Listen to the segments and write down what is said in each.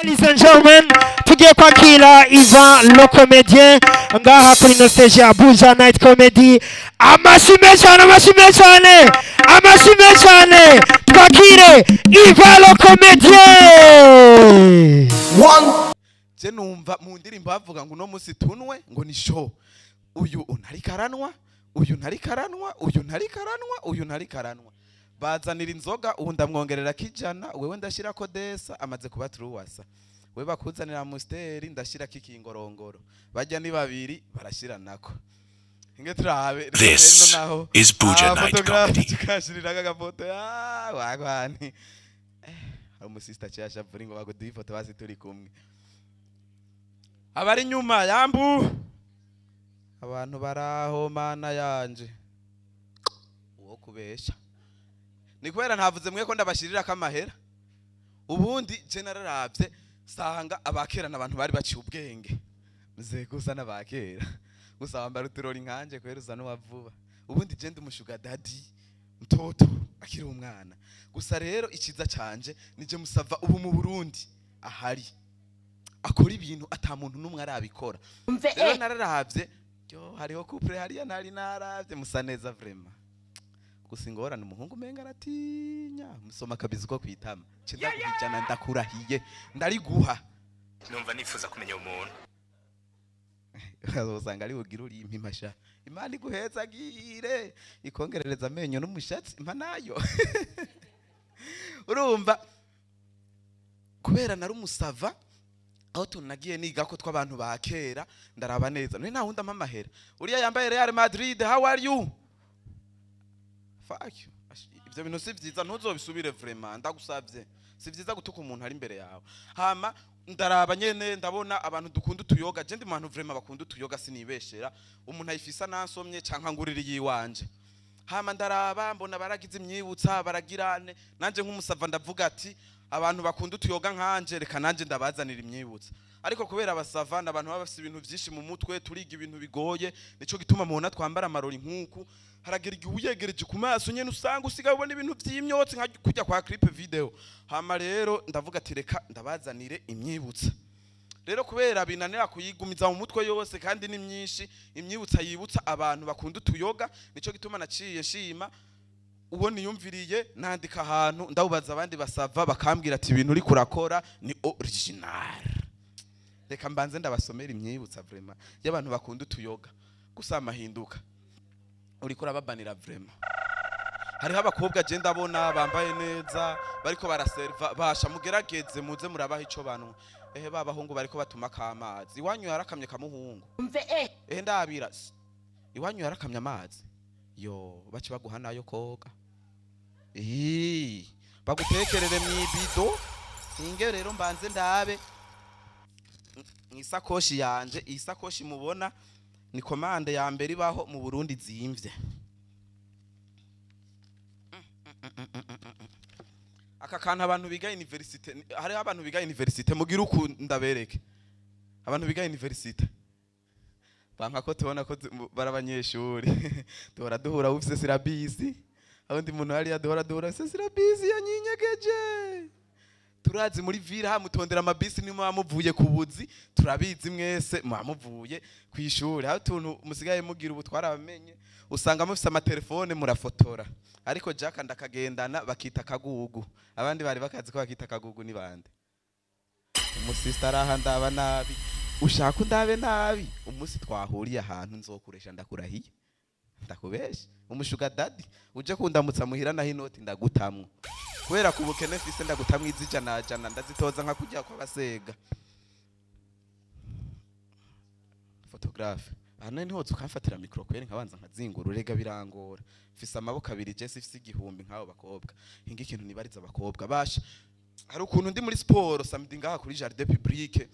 Ladies and gentlemen, tugiye kwakira Ivan le comédien ngaha kuri no stage ya Buja Night Comedy. Amashime cyane twakire Ivan le comédien. Je numva mu ndirimbo bavuga ngo no musi tunwe ngo ni show. Uyu ntari karanwa bazanira inzoga ubu ndamwongerera kijana wewe ndashira ko desa amaze kuba truwasa we bakuzanira musteri ndashira kikingorongoro bajya ni babiri barashira nako inge turabe This is Buja Night Comedy. Tukashirira kagafoto wagwani hari umusista cyasha vuri ngo bago difoto basi turi kumwe abari nyuma yambu abantu baraho mana yanje uwo kubesha ni kubera ntavuze mwe ko ndabashirira kamahera ubundi je nararavye sanga abakera n'abantu bari baciye ubwenge mze gusa n'abakera gusa bambara uturori nkanje kwera uza no wavuba ubundi je ndi umushuga daddy mtoto akiri umwana gusa rero ikiza canje nije musava ubu mu Burundi ahari akora ibintu ata muntu numwe arabikora rero nararavye yo hariho couple hariya nari naravye musa neza vraiment gusingorana umuhungu menga aratinya musoma kabizi ko kwitama cinda kujana ndakurahiye ndari guha Numva nifuza kumenya umuntu. uzanga ari ugira uri impimasha Imana iguhezagire ikongerereza amenyo n'umushatsi impa nayo urumva kubera nari umusava aho tunagiye niga ko tw'abantu bakera ndaraba neza none nta hunda mpamahera uriya yambaye Real Madrid how are you fuck you ivyo bintu si vyiza ntuzobisubire vraiment ndagusavye si vyiza gutuka umuntu ari imbere yawe hama ndaraba nyene ndabona abantu dukunda tuyoga je ndi mu bantu vraiment bakunda tuyoga sinibeshera umuntu ayifisa nansomye canka ngurira yiwanje hama ndaraba mbona baragize imyibutsa baragirane nanje nk'umusava ndavuga ati abantu bakunda tuyoga nkanje reka nanje ndabazanira imyibutsa ariko kubera abasavana abantu baba bafite ibintu byinshi mu mutwe turiga ibintu bigoye nico gituma mubona twambara amarori nkuku haragera igihe uyegereje ku maso nyene usanga usigaye ubona ibintu vy'imyotsi nka kujya kwa clip video hama rero ndavuga ati reka ndabazanire imyibutsa rero kubera binanira kuyigumiza mu mutwe yose kandi ni myinshi imyibutsa yibutsa abantu bakunda tuyoga nico gituma naciye shima uwo niyumviriye nandika ahantu ndawubaza abandi basava bakambwira ati ibintu uri kurakora ni original reka mbanze ndabasomera imyibutsa vraiment y'abantu bakunda tuyoga gusa amahinduka uri kurababanira vraiment hariho abakobwa je ndabona bambaye neza bariko baraserva basha mugerageze muze murabaha ico bantu babahungu bariko batuma kamazi iwanyu yarakamye kamuhungu ndabira iwanyu yarakamye amazi yo baci baguhana yo koga bagutekerere mwibido singe rero mbanze ndabe isakoshi yanje isakoshi mubona ni commande ya mbere ibaho mu Burundi zimvye aka kantu abantu biga university hari abantu biga university mugira uku ndabereke abantu biga university banka ko tubona ko barabanyeshuri duhora duhura ufise sirabisi abundi muntu hari duhora sirabisi yanyinyegeje turazi muri vira hamutondera amabisi ni muvuye ku buzi turabizi mwese muvuye kwishuri aho tuntu musigaye mugira ubu twarabamenye usanga mufise amatelefone murafotora ariko Jack ndakagendana bakita kagugu abandi bari bakazi ko bakita kagugu ni bande umusista araha ndaba nabi ushaka undabe nabi umunsi twahuriye ahantu nzokuresha ndakurahiye ndakubesha umushuga daddy uje kundamutsa muhira na hinoti ndagutamwe kubera kubukene fise ndagutamwe izijana jana ndazitoza nka kujya kwa basega photographe hano niho tukamfatira micro kwere nkabanza nkazingura urega birangora fise amaboko abiri je sifise igihumbi nkabo bakobwa hinga ikintu nibariza abakobwa basha hari ukuntu ndi muri sport samedi ngaha kuri jardin public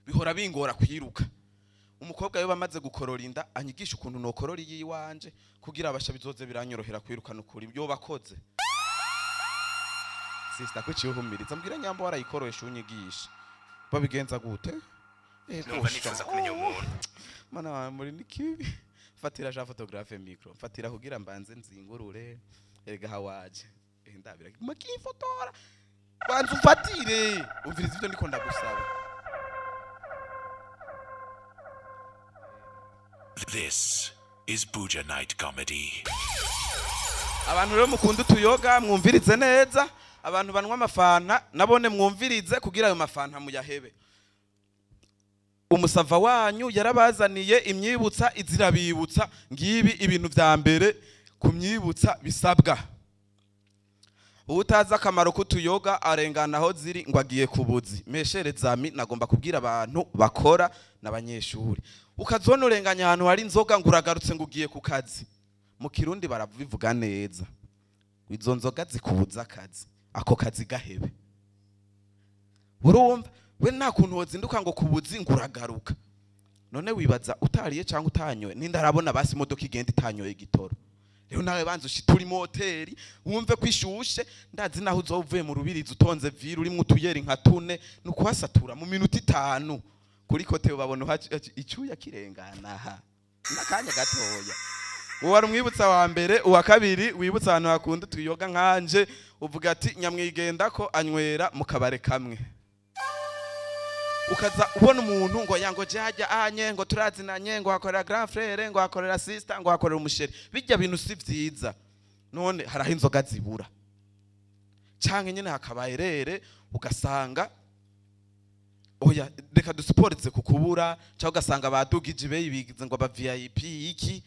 bihora bingora kwiruka umukobwa yo bamaze gukorora inda anyigisha ukuntu nokorora yiwanje kugira abasha bizoze biranyorohera kwirukana ukuri byo bakoze sister ko cyuhumiriza mbwira nyambo warayikororesha unyigisha babigenza gute Numva nifuza kumenya umuntu. Mana muri nikibi fatira ja photographe micro fatira kugira mbanze nzingurure erega hawaje ndabira makifotora banza ufatire umviriza ivyo ndiko ndagusaba. This is Buja Night Comedy. Abantu rero mukunda utuyoga mwumvirize neza, abantu banwa amafanta nabone mwumvirize kugira ayo mafanta muyahebe. Umusava wanyu yarabazaniye imyibutsa izirabibutsa ngibi ibintu vya mbere kumyibutsa bisabwa. Utaza akamaro kutuyoga arengana aho ziri ngo agiye kubuzi. Mesherezami nagomba kubwira abantu bakora n'abanyeshuri. Ukazona urenganya ahantu hari inzoga ngo uragarutse ngo ugiye ku kazi. Mu Kirundi barabivuga neza. Izo nzoga zikubuza akazi. Ako kazi gahebe. Urumva we nta kuntu wozinduka ngo kubuzi ngo uragaruka. None wibaza utariye cyangwa utanywe ninda arabona basi imodoka igenda itanyoye igitoro. Rero nawe banze ushitura imoteri wumve kwishushe ndazi naho uzovuye mu rubirizi utonze viri uri mu tuyeri nka tune nukuhasatura mu minota 5 kuri kote babona icyuya kirengana ha nakanya gatoya. Uwari umwibutsa wa mbere uwa kabiri wibutsa abantu bakunda tuyoga nkanje uvuga ati nyamwigenda ko anywera mu kabare kamwe. Ukaza ubona umuntu ngo yango jajya anye ngo turazinanye ngo akorera grand frère ngo akorera sister ngo akorera umusheri bijya bintu si vyiza. None haraho inzoga zibura canke nyene hakabayerere ugasanga oya reka dusportze kukubura cyangwa ugasanga badugije beyibigize ngo aba VIP iki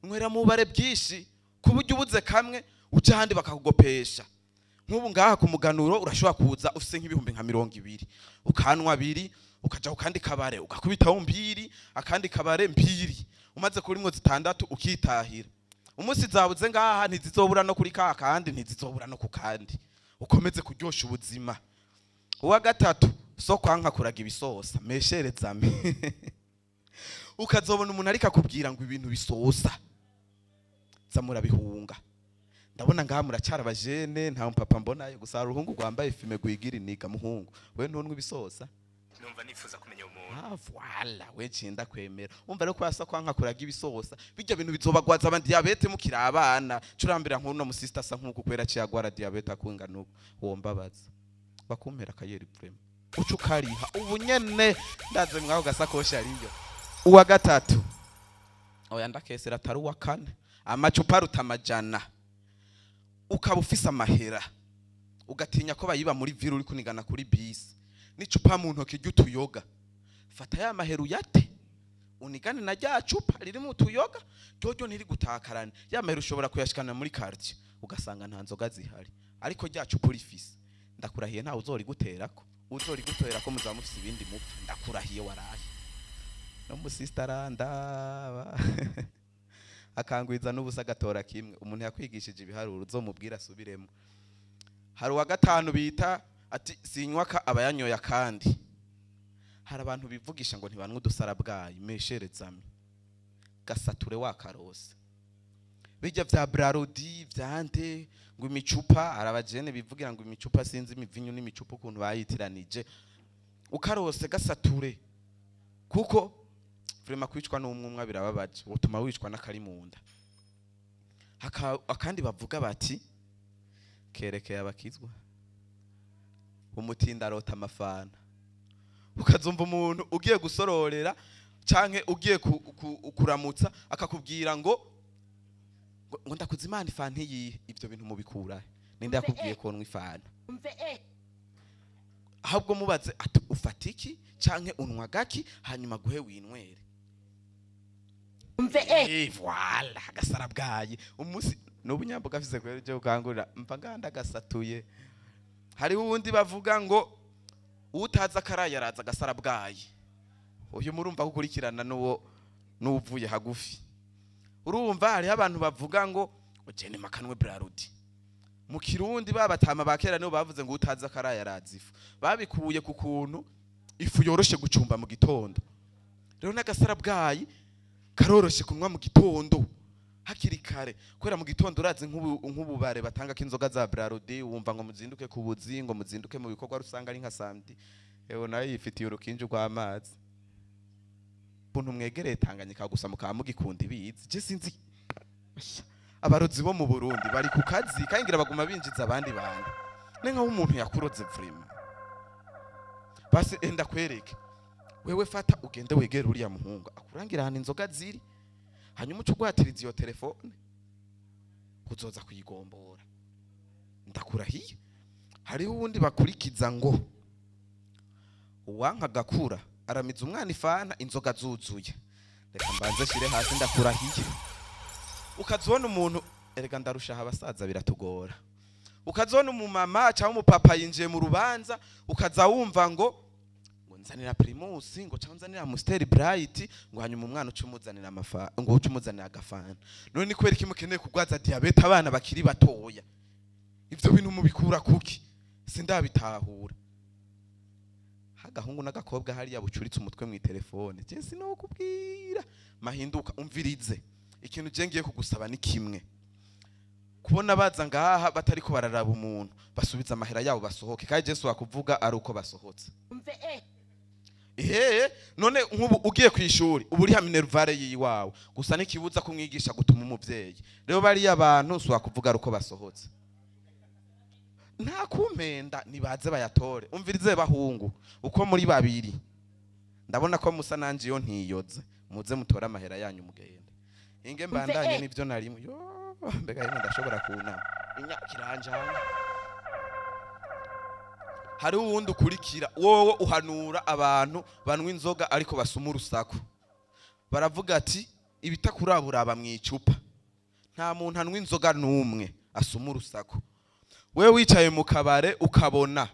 nwera mu bare bwishi kuburyo ubuze kamwe uca handi bakakugopesha. Nk'ubu ngaha ku muganuro urashobora kuza ufise nk'ibihumbi nka 200 ukanwa 2 ukaja ukandi kabare ugakubitaho 2 akandi kabare 2 umaze kuri mwo 6 ukitahira. Umunsi zabuze ngaha ntizizobura no kuri ka kandi ntizizobura no ku kandi ukomeze kuryosha ubuzima. Uwa gatatu so kwanka kuraga ibisosa mesherezami ukazobona umuntu ariko akubwira ngo ibintu bisosa zamura bihunga. Ndabona ngaha muracyara abajene nta mpapa mbonayo gusa ruhungu rwambaye filme gwigira niga muhungu we ntonwe ibisosa Numva nifuza kumenya umuntu. Voilà we cinda kwemera umva rero kwasa kwanka kuraga ibisosa bijya bintu bizobagwaza abandi diabete mukira abana curambira nkuno mu sister sa nkuko kwera cyagwara diabete akunga nuko wombabaza bakumpera kayeri prema ucukariha ubu nyene ndaze mwaho gasakosha ariyo. Uwa gatatu oya ndakesera atari uwa kane amacupa rutamajana ukaba ufise amahera ugatinya ko bayiba muri viro uri kunigana kuri bisi n'icupa mu ntoki ry'utuyoga fata ya mahera uyate unigane na rya cupa riri mu tuyoga ryo ntiri gutakarana ya mahera ushobora kuyashikana muri quartier ugasanga nta nzoga zihari ariko rya cupa urifise ndakurahiye nta uzori guterako muzamufise ibindi mupfa ndakurahiye waraye no mu sister arandaba akangwiza n'ubusa gatora kimwe umuntu yakwigishije ibiharuro uzomubwira asubiremo. Hari wa gatanu bita ati sinywaka abayanyoya kandi hari abantu bivugisha ngo ntibanwe udusara bwayi mesherezami gasature wakarose bijya vya brarodi vyande ngo imicupa arabajene bivugira ngo imicupa sinzi imivinyo n'imicupa ukuntu bayitiranije ukarose gasature kuko vrema kwicwa n'umwe birababaje utuma wicwa nakari munda. Akandi bavuga bati kerekeye abakizwa umutinda arota amafana ukazumva umuntu ugiye gusororera canke ugiye kuramutsa akakubwira ngo ndakuzimana ifanta iyi ivyo bintu mubikura ninde yakubwiye ko nwa ifanta ahubwo mubaze ati ufatiki canke unwa gaki hanyuma guhe winwere voilà gasara bwaye umunsi n'ubunyambo gafise kwereje ukangurira mpaganda gasatuye. Hari uwundi bavuga ngo utaza karayaraza gasara bwaye uyu murumva gukurikirana n'uvuye hagufi. Urumva hari abantu bavuga ngo ugene makanwe brarudi mu Kirundi babatama bakera nibo bavuze ngo utaza karayaraza ifu babikuye ku kuntu ifu yoroshe gucumba mu gitondo. Rero n'agasara bwayi karoroshe kunwa mu gitondo hakiri kare kwera mu gitondo urazi nk'ububare batanga k'inzoga za brarudi wumva ngo muzinduke ku buzingo muzinduke mu bikorwa rusanga ari nka samedi ewo nayo yifitiye urukinju rw'amazi buntu mwegereye Tanganyika gusa mukamugikunda ibizi je sinzi abarozi bo mu Burundi bari ku kazi kangira baguma binjiza abandi bantu nenga umuntu yakuroze vrema basi enda kwereke wewe fata ugende wegera uriya muhungu akurangira hano inzoga ziri hanyuma ucugwatiriza iyo telefone uzoza kuyigombora ndakurahiye hariho ubundi bakurikiza ngo uwanka gakura aramiza umwana ifana inzoga zuzuye reka mbanze shire hasi ndakurahiye ukazona umuntu erega ndarushaha abasaza biratugora ukazona umumama cyangwa umupapa yinjiye mu rubanza ukaza wumva ngo nzanira Primus ngo cyangwa nzanira Amstel Bright ngo hanyuma umwana ucumuzanira ngo ucumuzanira agafana none ni kwereka imukeneye kugwaza diabete abana bakiri batoya ivyo bintu mubikura kuki sindabitahura hagahungu n'agakobwa hari yabucuritse umutwe mu telefone je sinokubwira mahinduka umvirize ikintu je ngiye kugusaba ni kimwe kubona baza ngaha batari ko bararaba umuntu basubiza amahera yabo basohoke kandi Yesu wakuvuga ari uko basohotse none nk'ubu ugiye kwishuri ubu uri ha minervare yiwawe gusa nikibuza kumwigisha gutuma umuvyeyi rero bari abantu so wakuvuga ari uko basohotse nta kumpenda nibaze bayatore umvirize bahungu uko muri babiri ndabona ko musa nanje yo ntiyoze muze mutora amahera yanyu mugende inge mbandanye nivyo narimo yo mbega yine ndashobora kunama inyakiranja hari uwundi ukurikira wowe uhanura abantu banwa inzoga ariko basuma urusaku baravuga ati ibitakurabura mu icupa nta muntu anwa inzoga numwe asuma urusaku wewe wicaye mu kabare ukabona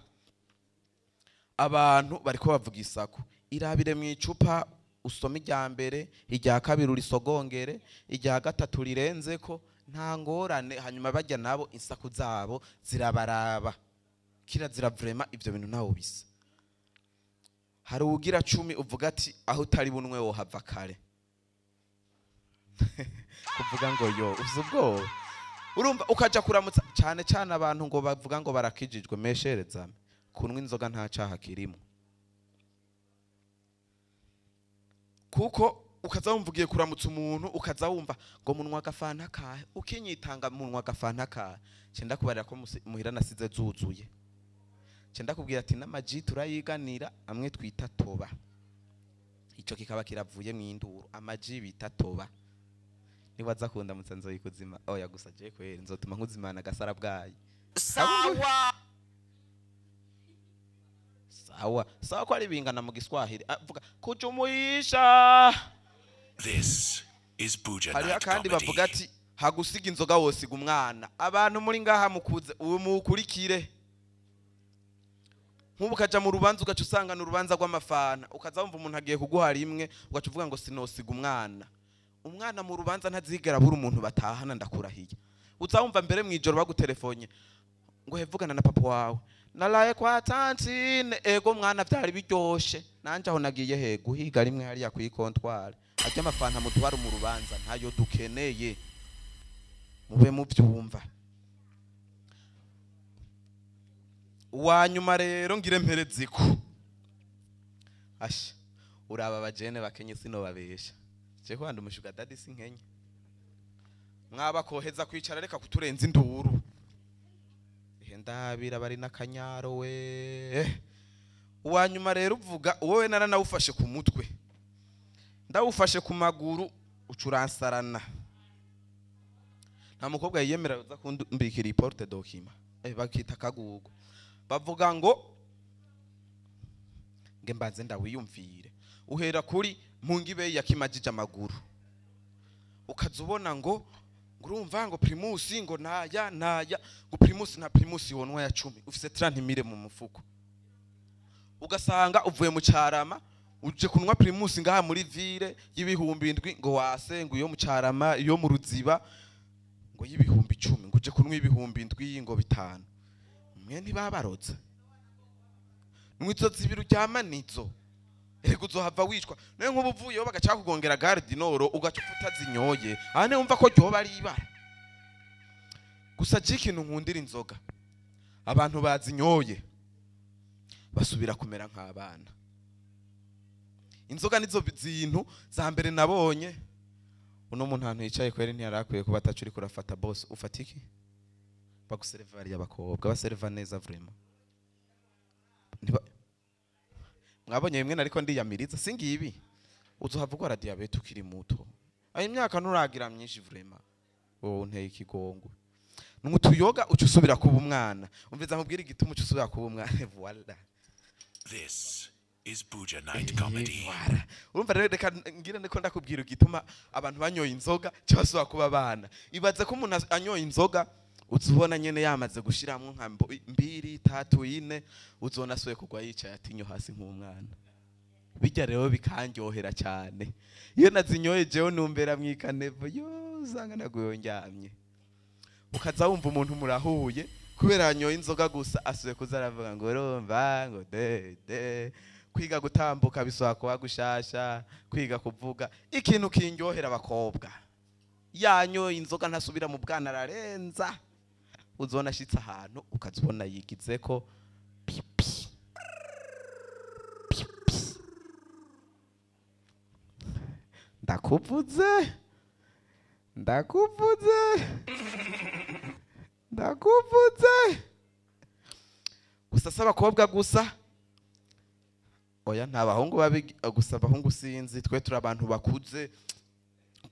abantu bariko bavuga isaku irabire mu icupa usome irya mbere irya kabiri urisogongere irya gatatu rirenzeko nta ngorane hanyuma bajya nabo insaku zabo zirabaraba kirazira vrema ivyo bintu nawo bisa hari ugira 10 uvuga ati aho utari bunwe wo hava kare kuvuga ngo yo uzubwo urumva ukaja kuramutsa cyane cyane abantu ngo bavuga ngo barakijijwe meshereza kunwa inzoga nta cyaha kirimo kuko ukaza wumvugiye kuramutsa umuntu ukaza wumva ngo munwa gafana kahe ukinyitanga munwa gafana kahe cyenda kubarira ko muhira nasize zuzuye cyenda kubwira ati n'amaji turayiganira amwe twita toba ico kikaba kiravuye mu induru amaji bita toba nibaza kunda mutsanzo yikuzima oya gusa je kwera nzotuma nkuzimana gasara bwayi sawa ko ari bingana mu Giswahili avuga kujumuisha. This is Buja Night Hari kandi Comedy. bavuga ati hagusiga inzoga wosiga umwana abantu muri ngaha mukuze ubu mukurikire nkubu kaja mu rubanza ugaca usanga n'urubanza rw'amafana ukaza wumva umuntu agiye kuguha rimwe ugaca uvuga ngo sinosiga umwana mu rubanza ntazigera buri umuntu batahana ndakurahiye uzawumva mbere mu ijoro bagutelefonye ngo hevugana na papa wawe naraye kwa tantine ego mwana byari biryoshe nanje aho nagiye he guhiga rimwe hari ya kwikontwara ajya amafanta mutwara mu rubanza ntayo dukeneye mube mubyumva. Wanyuma rero ngire mpereziko asha uraba bajene bakenye sino babesha je kwanda umushuga dadi sinkenye mwaba koheza kwicara reka kuturenza induru ndabira bari nakanyaro we. Wanyuma rero uvuga wowe naranawufashe ku mutwe ndawufashe ku maguru ucuransarana nta mukobwa yiyemera uza kumbikira porte document bakita kagugo bavuga ngo nge mbanze ndawiyumvire uhera kuri mungibe yakimajije amaguru ukazubona ngo urumva ngo Primus ngo naya ngo Primus na Primus wonwa ya 10 ufise 30 mire mu mufuko ugasanga uvuye mu Carama uje kunwa Primus ngaha muri ville y'ibihumbi 7 ngo wase ngo iyo mu Carama iyo mu Ruziba ngo y'ibihumbi 10 ngo uje kunwa ibihumbi 7 ngo 5 mwe ntibabarotse nwitso zibiru cyamanizo ego uzohava wicwa naye nk'ubuvuyeho bagaca kugongera garde noro ugaca ufuta zinyoye ane umva ko ryo bari ibara gusa ikintu nkundira inzoga abantu bazinyoye basubira kumera nk'abana. Inzoga nizo zintu za mbere nabonye uno muntu hantu yicaye kweri ntiyarakwiye kuba atacuri kurafata boss ufatiki baguserevariye abakobwa basereva neza vraiment mwabonye bimwe nariko ndiyamiriza singibi uzohavugwa ra diabete ukiri muto ayi imyaka nuragira myinshi vraiment nteye ikigongwe numutuyoga uca usubira kuba umwana umviza nkubwira igituma uca usubira kuba umwana voilà. This is Buja Night Comedy. Urumva rero reka ngira ndiko ndakubwira igituma abantu banyoye inzoga cyasubira kuba abana ibaze ko umuntu anyoye inzoga uzubona nyene yamaze gushiramwe nka 2 3 4 uzona asuye kugwa yicaye atinyo hasi nk'umwana bijya rero bikanyohera cyane iyo nazinyoye jewe numbera mwikanevo yo usanga naguyo njyamye ukaza wumva umuntu murahuye kubera anyoye inzoga gusa asuye kuzaravuga ngo romba ngo de kwiga gutambuka biswa kwa gushasha kwiga kuvuga ikintu kinyohera abakobwa yanyoye inzoga ntasubira mu bwana ararenza uzona shitsa ahantu ukazibona yigizeko pipi ndakuvuze gusa saba abakobwa gusa oya nta bahungu babi gusa abahungu sinzi twe turi abantu bakuze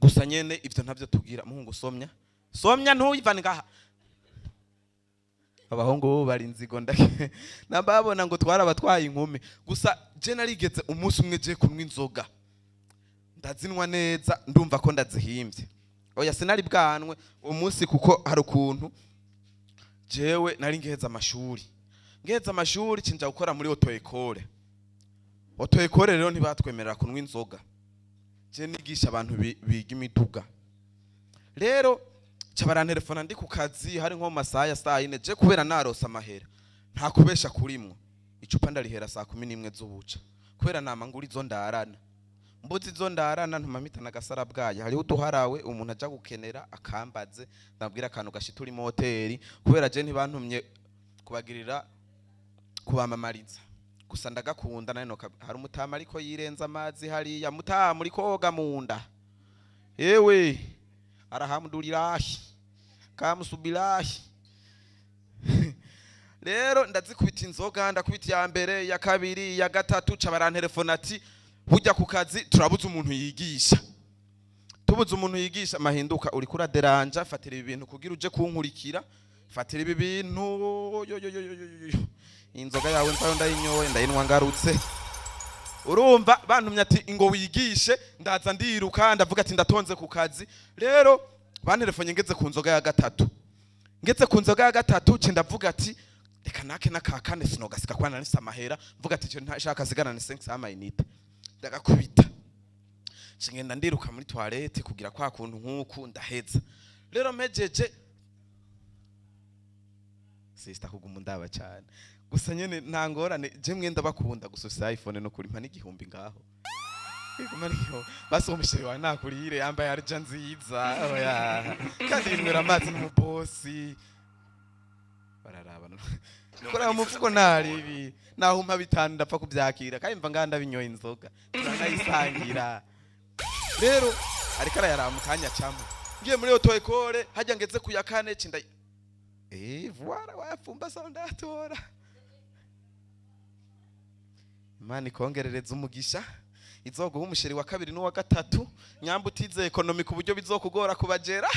gusa nyene ivyo ntavyo tubwira muhungu somya ntuyivane ngaha abahungu bari inzigo ndake nababona ngo twarabatwaye inkumi gusa je narigeze umunsi umwe je kunywa inzoga ndazinwa neza ndumva ko ndazihimbye oya sinari bwanwe umunsi kuko hari ukuntu jewe nari ngiheza amashuri cinja gukora muri auto école rero ntibatwemerera kunywa inzoga je nigisha abantu biga imiduga rero cabarantelefona ndi ku kazi hari nko masaha ya saa 4 je kubera narosa amahera nta kubesha kurimwo icupa ndarihera saa 11 z'ubuca kubera nama nguri zo ndarana mbuzi zo ndarana ntumamita na gasara bwaye hari uduharawe umuntu aja gukenera akambaze ndabwira akantu gashitura mu hoteli kubera je ntibantumye kubagirira kubamamariza gusa ndagakunda nano hari umutama ariko yirenza amazi hari ya mutama muri koga munda ewe arahamdulirahi kamusubirahi rero ndazikubita inzoga ndakubita ya mbere ya kabiri ya gatatu cabarantelefona ati hujya ku kazi turabuze umuntu yigisha tubuze umuntu yigisha mahinduka uri kura deranja fatira ibintu kugira uje kunkurikira fatira ibi bintu inzoga yawe mpayo ndayinyowe ndayinwa ngarutse urumva bantumye ati ingo wigishe ndaza ndiruka ndavuga ati ndatonze ku kazi rero bantelefone ngeze ku nzoga ya gatatu cindavuga ati reka nake nakakane sinogasika kwana nisa amahera mvuga ati cyo ntashaka sigana ni 5 amayinite ndagakubita ngenda ndiruka muri toilette kugira kwa kuntu nkuku ndaheza rero mejeje sister kuguma ndaba cyane gusa nyene ntangorane je mwenda bakunda gususa iPhone no kuri mpani igihumbi ngaho basi umusheri wa nakurire yambaye arja nziza oya kandi inwera amazi n'umubosi bararaba kora umufuko naribi naho umpa bitanu ndapfa kubyakira kandi mva nganda binyoye inzoga turanayisangira rero ariko arayaramukanya cyamo ngiye muri auto école hajya ngeze ku ya kane cinda voilà wafumba sondatora Imana ikongerereza umugisha izoguha umusheri wa kabiri n'uwa gatatu nyambutize economic uburyo bizokugora kubagera